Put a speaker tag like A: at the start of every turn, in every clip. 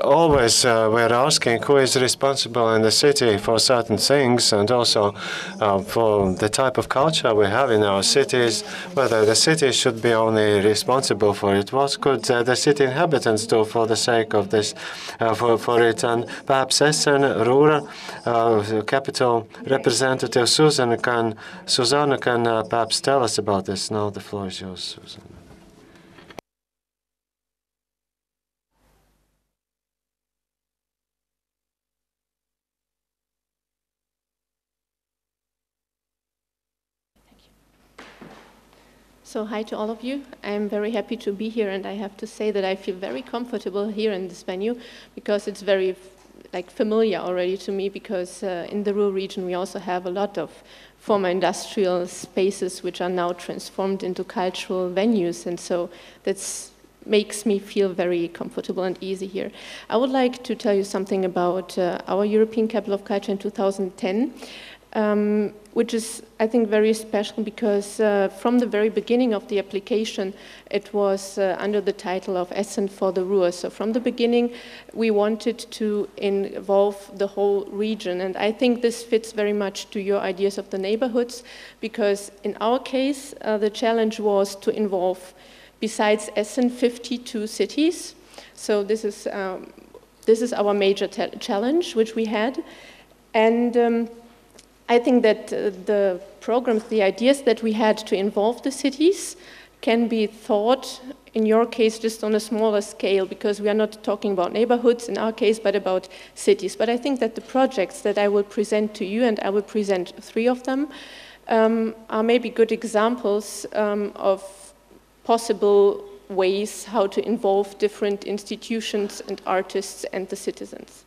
A: always we're asking who is responsible in the city for certain things, and also for the type of culture we have in our cities, whether the city should be only responsible for it. What could the city inhabitants do for the sake of this, for it? And perhaps Essen, Ruhr, capital representative Susanna can perhaps tell us about this. Now the floor is yours, Susanna.
B: So hi to all of you. I am very happy to be here, and I have to say that I feel very comfortable here in this venue because it's very familiar already to me, because in the Ruhr region we also have a lot of former industrial spaces which are now transformed into cultural venues, and so that makes me feel very comfortable and easy here. I would like to tell you something about our European Capital of Culture in 2010. Which is, I think, very special because from the very beginning of the application, it was under the title of Essen for the Ruhr. So from the beginning, we wanted to involve the whole region. And I think this fits very much to your ideas of the neighborhoods, because in our case, the challenge was to involve, besides Essen, 52 cities. So this is our major challenge, which we had. And I think that the programs, the ideas that we had to involve the cities can be thought, in your case, just on a smaller scale, because we are not talking about neighborhoods in our case, but about cities. But I think that the projects that I will present to you, and I will present 3 of them, are maybe good examples of possible ways how to involve different institutions and artists and the citizens.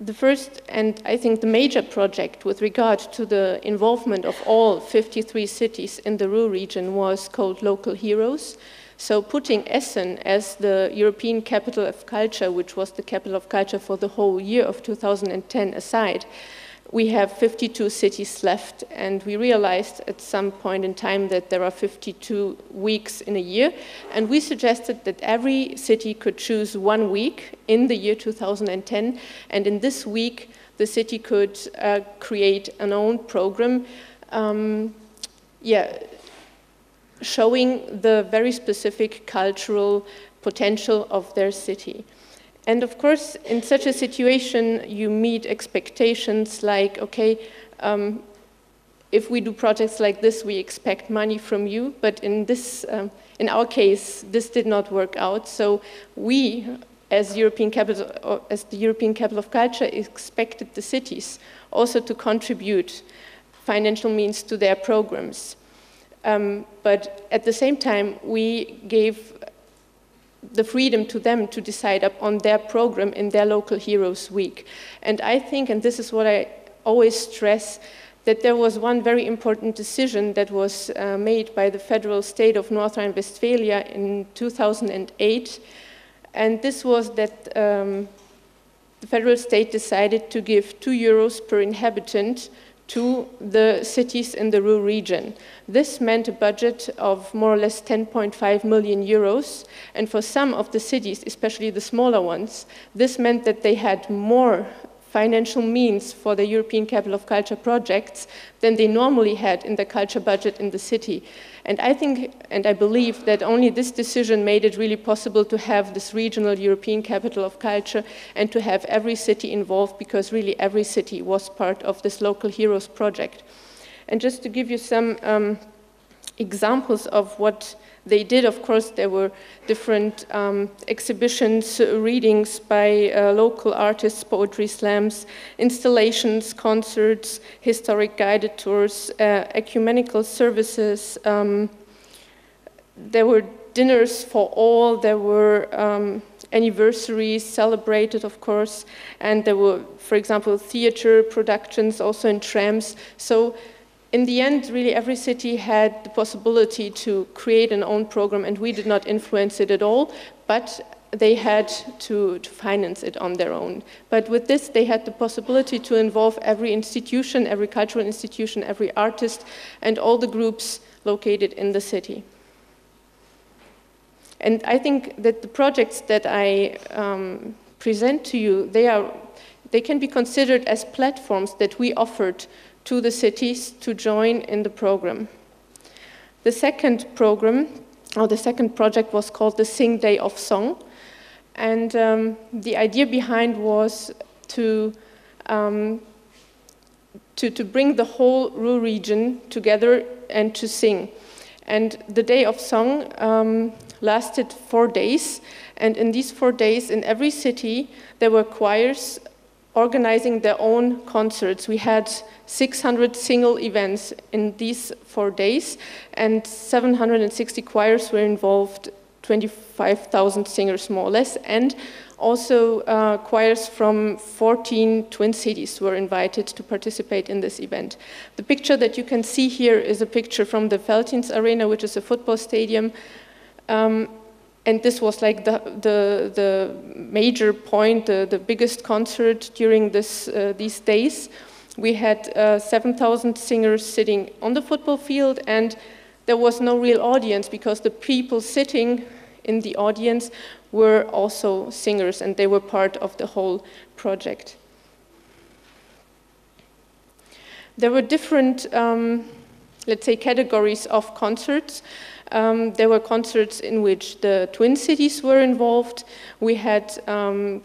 B: The first, and I think the major project with regard to the involvement of all 53 cities in the Ruhr region was called Local Heroes. So putting Essen as the European Capital of Culture, which was the capital of culture for the whole year of 2010 aside, we have 52 cities left, and we realized at some point in time that there are 52 weeks in a year, and we suggested that every city could choose 1 week in the year 2010, and in this week the city could create an own program showing the very specific cultural potential of their city. And of course, in such a situation, you meet expectations like, okay, if we do projects like this, we expect money from you. But in our case, this did not work out. So we, as the European Capital of Culture, expected the cities also to contribute financial means to their programs. But at the same time, we gave the freedom to them to decide upon their program in their Local Heroes Week. And I think, and this is what I always stress, that there was one very important decision that was made by the federal state of North Rhine-Westphalia in 2008. And this was that the federal state decided to give 2 euros per inhabitant to the cities in the Ruhr region. This meant a budget of more or less 10.5 million euros, and for some of the cities, especially the smaller ones, this meant that they had more financial means for the European Capital of Culture projects than they normally had in the culture budget in the city. And I think, and I believe, that only this decision made it really possible to have this regional European Capital of Culture and to have every city involved, because really every city was part of this Local Heroes project. And just to give you some examples of what they did, of course, there were different exhibitions, readings by local artists, poetry slams, installations, concerts, historic guided tours, ecumenical services. There were dinners for all, there were anniversaries celebrated, of course, and there were, for example, theater productions also in trams. So in the end, really every city had the possibility to create an own program, and we did not influence it at all, but they had to finance it on their own. But with this, they had the possibility to involve every institution, every cultural institution, every artist, and all the groups located in the city. And I think that the projects that I present to you, they can be considered as platforms that we offered to the cities to join in the program. The second program, or the second project, was called the Sing Day of Song. And the idea behind was to bring the whole Ruhr region together and to sing. And the Day of Song lasted 4 days. And in these 4 days, in every city, there were choirs organizing their own concerts. We had 600 single events in these 4 days, and 760 choirs were involved, 25,000 singers more or less, and also choirs from 14 twin cities were invited to participate in this event. The picture that you can see here is a picture from the Veltins Arena, which is a football stadium. And this was like the major point, the biggest concert during these days. We had 7,000 singers sitting on the football field, and there was no real audience because the people sitting in the audience were also singers, and they were part of the whole project. There were different, let's say, categories of concerts. There were concerts in which the twin cities were involved. We had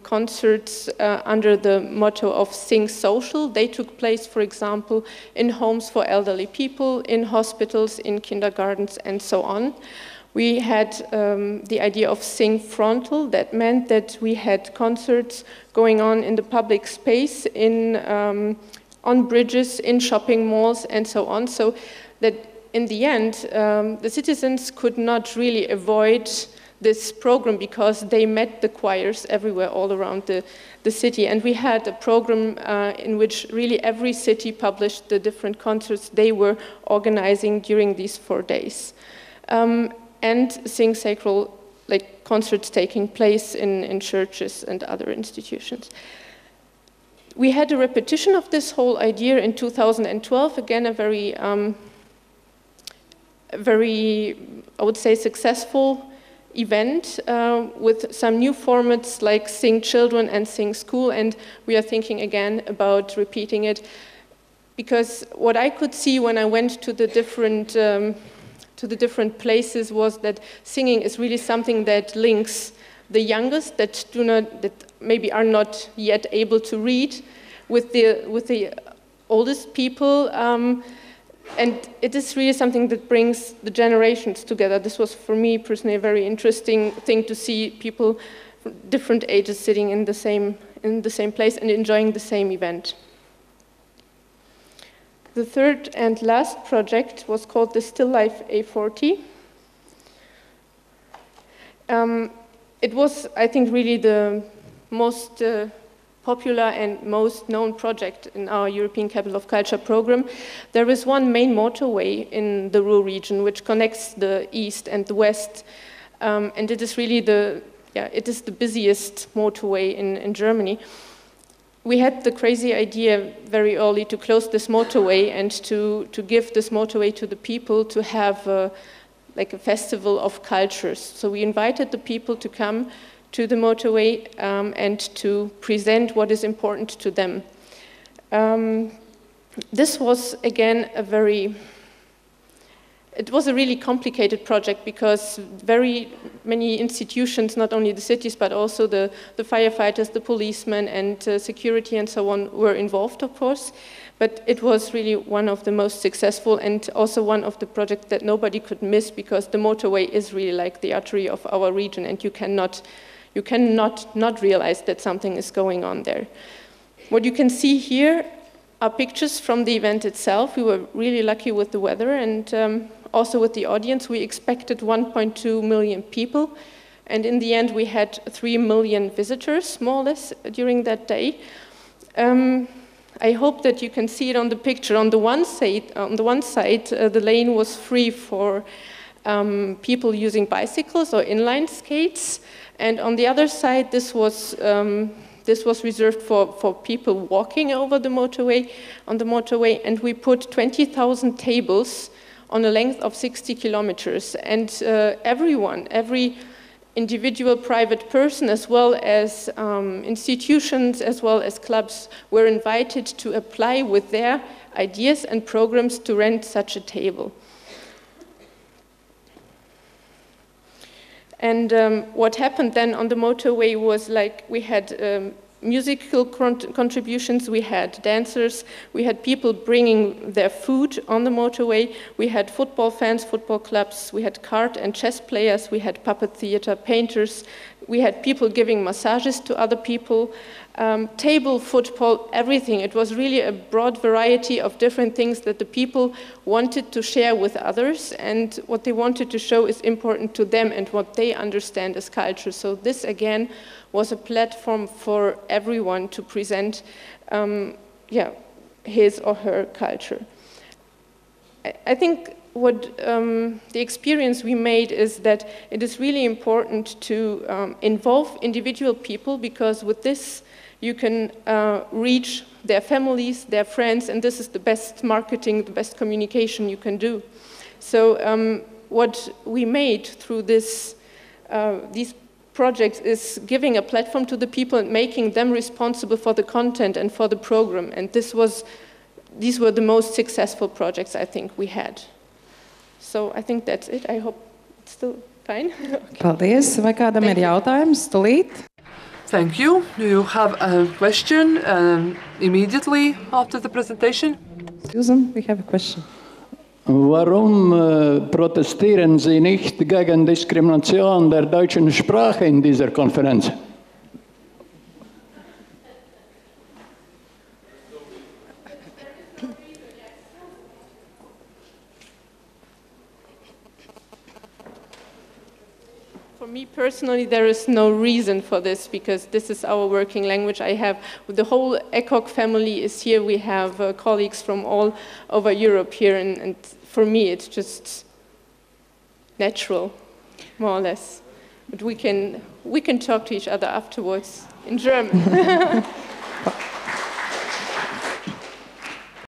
B: concerts under the motto of Sing Social. They took place, for example, in homes for elderly people, in hospitals, in kindergartens, and so on. We had the idea of Sing Frontal. That meant that we had concerts going on in the public space, on bridges, in shopping malls, and so on, so that in the end, the citizens could not really avoid this program because they met the choirs everywhere all around the city. And we had a program in which really every city published the different concerts they were organizing during these 4 days. And Sing Sacral, like concerts taking place in churches and other institutions. We had a repetition of this whole idea in 2012, again a very, I would say, successful event with some new formats like Sing Children and Sing School, and we are thinking again about repeating it, because what I could see when I went to the different places was that singing is really something that links the youngest that maybe are not yet able to read with the oldest people. And it is really something that brings the generations together. This was, for me personally, a very interesting thing to see people from different ages sitting in the same place and enjoying the same event. The third and last project was called the Still Life A40. It was, I think, really the most popular and most known project in our European Capital of Culture program. There is one main motorway in the Ruhr region which connects the east and the west, and it is really the busiest motorway in Germany. We had the crazy idea very early to close this motorway and to give this motorway to the people to have like a festival of cultures. So we invited the people to come to the motorway and to present what is important to them. This was, again, it was a really complicated project because very many institutions, not only the cities, but also the firefighters, the policemen, and security and so on were involved, of course. But it was really one of the most successful and also one of the projects that nobody could miss because the motorway is really like the artery of our region and you cannot not realize that something is going on there. What you can see here are pictures from the event itself. We were really lucky with the weather and also with the audience. We expected 1.2 million people, and in the end we had 3 million visitors, more or less, during that day. I hope that you can see it on the picture. On the one side, the lane was free for people using bicycles or inline skates. And on the other side, this was reserved for people walking over the motorway, and we put 20,000 tables on a length of 60 kilometers. And every individual private person as well as institutions as well as clubs were invited to apply with their ideas and programs to rent such a table. And what happened then on the motorway was like we had musical contributions, we had dancers, we had people bringing their food on the motorway, we had football fans, football clubs, we had card and chess players, we had puppet theater, painters, we had people giving massages to other people, table football, everything. It was really a broad variety of different things that the people wanted to share with others, and what they wanted to show is important to them and what they understand as culture. So this again was a platform for everyone to present his or her culture. I think what the experience we made is that it is really important to involve individual people, because with this you can reach their families, their friends, and this is the best marketing, the best communication you can do. So what we made through these projects is giving a platform to the people and making them responsible for the content and for the program. And these were the most successful projects I think we had. So I think that's it. I hope it's still fine. Okay.
C: Paldies. Vai kādam ir jautājums? Tūlīt.
D: Thank you. Do you have a question immediately after the presentation?
C: Susan, we have a question.
E: Warum protestieren Sie nicht gegen Diskrimination der deutschen Sprache in dieser Konferenz?
B: For me personally, there is no reason for this, because this is our working language. The whole ECOC family is here. We have colleagues from all over Europe here, and for me it's just natural, more or less. But we can talk to each other afterwards in German.